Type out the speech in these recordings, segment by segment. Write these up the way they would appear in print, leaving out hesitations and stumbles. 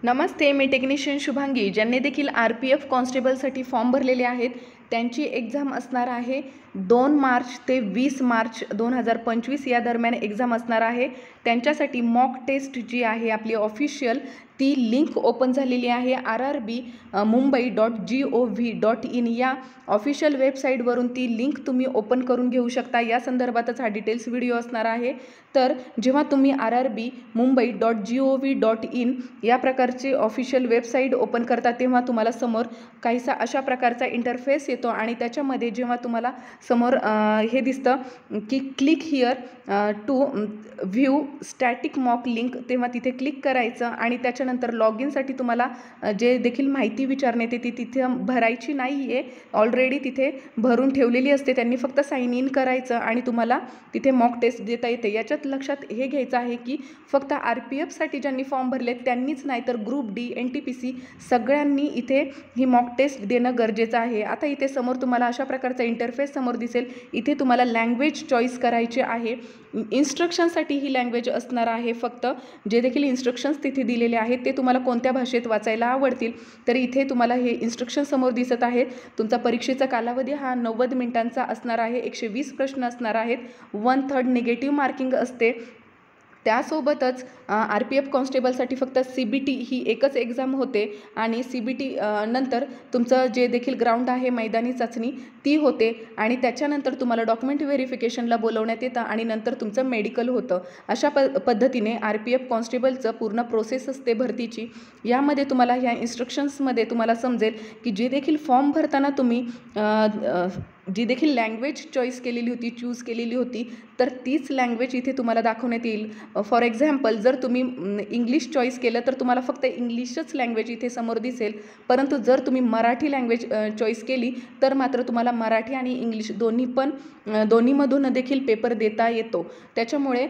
नमस्ते, मी technician Shubhangi. ज्यांनी देखील RPF कॉन्स्टेबलसाठी form भरलेले आहेत त्यांची एक्झाम असणार आहे 2 मार्च ते 20 मार्च 2025 या दरम्यान एक्झाम असणार आहे. त्यांच्यासाठी मॉक टेस्ट जी आहे आपली ऑफिशियल ती लिंक ओपन झालेली आहे. rrbmumbai.gov.in या ऑफिशियल वेबसाईटवरून ती लिंक तुम्ही ओपन करून घेऊ शकता. या संदर्भातच हा डिटेल्स व्हिडिओ असणार आहे. तर जेव्हा तुम्ही rrbmumbai.gov.in या प्रकारची ऑफिशियल वेबसाईट ओपन करता तेव्हा तुम्हाला समोर काहीसा अशा प्रकारचा इंटरफेस येतो आणि त्याच्यामध्ये जेव्हा तुम्हाला समोर हे दिसतं की click here to view static mock link, तेव्हा तिथे क्लिक करायचं आणि त्याच्यानंतर लॉग इनसाठी तुम्हाला जे देखील माहिती विचारण्यात येते ती तिथे भरायची नाही आहे, ऑलरेडी तिथे भरून ठेवलेली असते. त्यांनी फक्त साइन इन करायचं आणि तुम्हाला तिथे मॉक टेस्ट देता येते. याच्यात लक्षात हे घ्यायचं आहे की फक्त RPFसाठी ज्यांनी फॉर्म भरले त्यांनीच नाही तर ग्रुप D, NTPC सगळ्यांनी इथे ही मॉक टेस्ट देणं गरजेचं आहे. आता इथे समोर तुम्हाला अशा प्रकारचा इंटरफेस समोर दिसेल. इथे तुम्हाला लँग्वेज चॉईस करायची आहे. इन्स्ट्रक्शनसाठी ही लँग्वेज असणार आहे. फक्त जे देखील इन्स्ट्रक्शन्स तिथे दिलेले आहेत ते तुम्हाला कोणत्या भाषेत वाचायला आवडतील. तर इथे तुम्हाला हे इन्स्ट्रक्शन समोर दिसत आहेत. तुमचा परीक्षेचा कालावधी हा 90 मिनिटांचा असणार आहे. 120 प्रश्न असणार आहेत. 1/3 निगेटिव्ह मार्किंग असते. त्यासोबतच RPF कॉन्स्टेबलसाठी फक्त CBT ही एकच एक्झाम होते आणि CBT नंतर तुमचं जे देखील ग्राउंड आहे मैदानी चाचणी ती होते आणि त्याच्यानंतर तुम्हाला डॉक्युमेंट व्हेरिफिकेशनला बोलवण्यात येतं आणि नंतर तुमचं मेडिकल होतं. अशा पद्धतीने RPF कॉन्स्टेबलचं पूर्ण प्रोसेस असते भरतीची. यामध्ये तुम्हाला ह्या इन्स्ट्रक्शन्समध्ये तुम्हाला समजेल की जे देखील फॉर्म भरताना तुम्ही जी देखील लँग्वेज चॉईस केलेली होती, चूज केलेली होती, तर तीच लँग्वेज इथे तुम्हाला दाखवण्यात येईल. फॉर एक्झाम्पल जर तुम्ही इंग्लिश चॉईस केलं तर तुम्हाला फक्त इंग्लिशच लँग्वेज इथे समोर दिसेल. परंतु जर तुम्ही मराठी लँग्वेज चॉईस केली तर मात्र तुम्हाला मराठी आणि इंग्लिश दोन्हीमधून देखील पेपर देता येतो. त्याच्यामुळे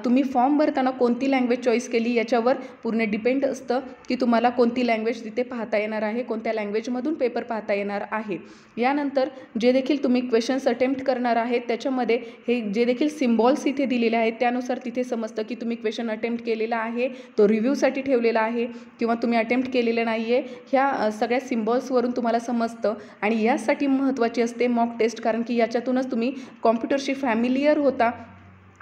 तुम्ही फॉर्म भरताना कोणती लँग्वेज चॉईस केली याच्यावर पूर्ण डिपेंड असतं की तुम्हाला कोणती लँग्वेज तिथे पाहता येणार आहे, कोणत्या लँग्वेजमधून पेपर पाहता येणार आहे. यानंतर जे देखील तुम्ही क्वेश्चन्स अटेम्प्ट करणार आहेत त्याच्यामध्ये हे जे देखील सिम्बॉल्स इथे दिलेले आहेत त्यानुसार तिथे समजतं की तुम्ही क्वेश्चन अटेम्प्ट केलेला आहे, तो रिव्ह्यूसाठी ठेवलेला आहे किंवा तुम्ही अटेम्प्ट केलेलं नाही आहे. ह्या सगळ्या सिम्बॉल्सवरून तुम्हाला समजतं आणि यासाठी महत्त्वाची असते मॉक टेस्ट, कारण की याच्यातूनच तुम्ही कॉम्प्युटरशी फॅमिलियर होता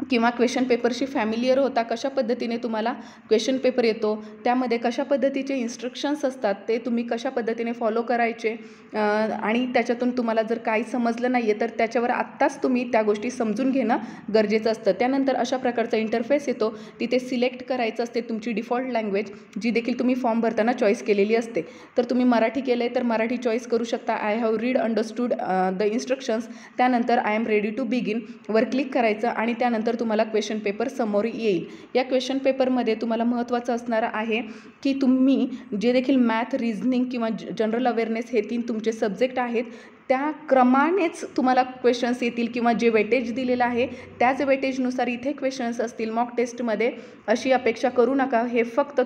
किंवा क्वेश्चन पेपरशी फॅमिलियर होता. कशा पद्धतीने तुम्हाला क्वेश्चन पेपर येतो, त्यामध्ये कशा पद्धतीचे इन्स्ट्रक्शन्स असतात ते तुम्ही कशा पद्धतीने फॉलो करायचे आणि त्याच्यातून तुम्हाला जर काही समजलं नाही आहे तर त्याच्यावर आत्ताच तुम्ही त्या गोष्टी समजून घेणं गरजेचं असतं. त्यानंतर अशा प्रकारचा इंटरफेस येतो. तिथे सिलेक्ट करायचं असते तुमची डिफॉल्ट लँग्वेज जी देखील तुम्ही फॉर्म भरताना चॉईस केलेली असते. तर तुम्ही मराठी केलं आहे तर मराठी चॉईस करू शकता. I have read understood the instructions. त्यानंतर I am ready to begin वर क्लिक करायचं आणि त्यानंतर तुम्हाला क्वेश्चन पेपर समोर येईल. या क्वेश्चन पेपरमध्ये तुम्हाला महत्त्वाचं असणार आहे की तुम्ही जे देखील मॅथ, रिझनिंग किंवा जनरल अवेअरनेस हे 3 तुमचे सब्जेक्ट आहेत त्या क्रमानेच तुम्हाला क्वेश्चन्स येतील किंवा जे वेटेज दिलेलं आहे त्याच वेटेजनुसार इथे क्वेश्चन्स असतील. मॉक टेस्टमध्ये अशी अपेक्षा करू नका. हे फक्त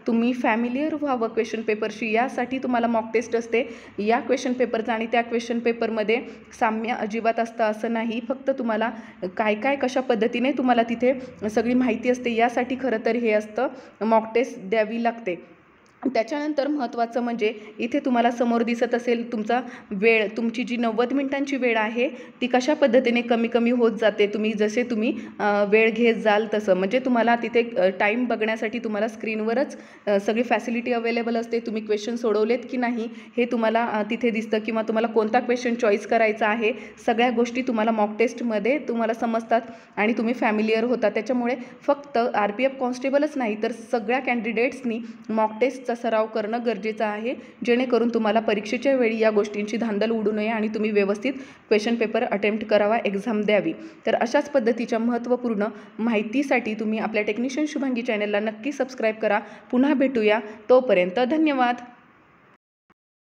तुम्ही फॅमिलियर व्हावं क्वेश्चन पेपरशी यासाठी तुम्हाला मॉक टेस्ट असते. या क्वेश्चन पेपरचं आणि त्या क्वेश्चन पेपरमध्ये साम्य अजिबात असतं असं नाही. फक्त तुम्हाला काय कशा पद्धतीने तुम्हाला तिथे सगळी माहिती असते यासाठी खरं तर हे असतं, मॉक टेस्ट द्यावी लागते. त्याच्यानंतर महत्त्वाचं म्हणजे इथे तुम्हाला समोर दिसत असेल तुमचा वेळ, तुमची जी 90 मिनिटांची वेळ आहे ती कशा पद्धतीने कमी कमी होत जाते. जसे तुम्ही वेळ घेत जाल तसं, म्हणजे तुम्हाला तिथे टाईम बघण्यासाठी तुम्हाला स्क्रीनवरच सगळी फॅसिलिटी अवेलेबल असते. तुम्ही क्वेश्चन सोडवलेत की नाही हे तुम्हाला तिथे दिसतं किंवा तुम्हाला कोणता क्वेश्चन चॉईस करायचा आहे, सगळ्या गोष्टी तुम्हाला मॉक टेस्टमध्ये तुम्हाला समजतात आणि तुम्ही फॅमिलियर होता. त्याच्यामुळे फक्त RPF कॉन्स्टेबलच नाही तर सगळ्या कॅन्डिडेट्सनी मॉक टेस्टचा सराव करणं गरजेचं आहे, जेणेकरून तुम्हाला परीक्षेच्या वेळी या गोष्टींची धांदल उडू नये आणि तुम्ही व्यवस्थित क्वेश्चन पेपर अटेम्प्ट करावा, एक्झाम द्यावी. तर अशाच पद्धतीच्या महत्त्वपूर्ण माहितीसाठी तुम्ही आपल्या टेक्निशियन शुभांगी चॅनलला नक्की सबस्क्राईब करा. पुन्हा भेटूया, तोपर्यंत धन्यवाद.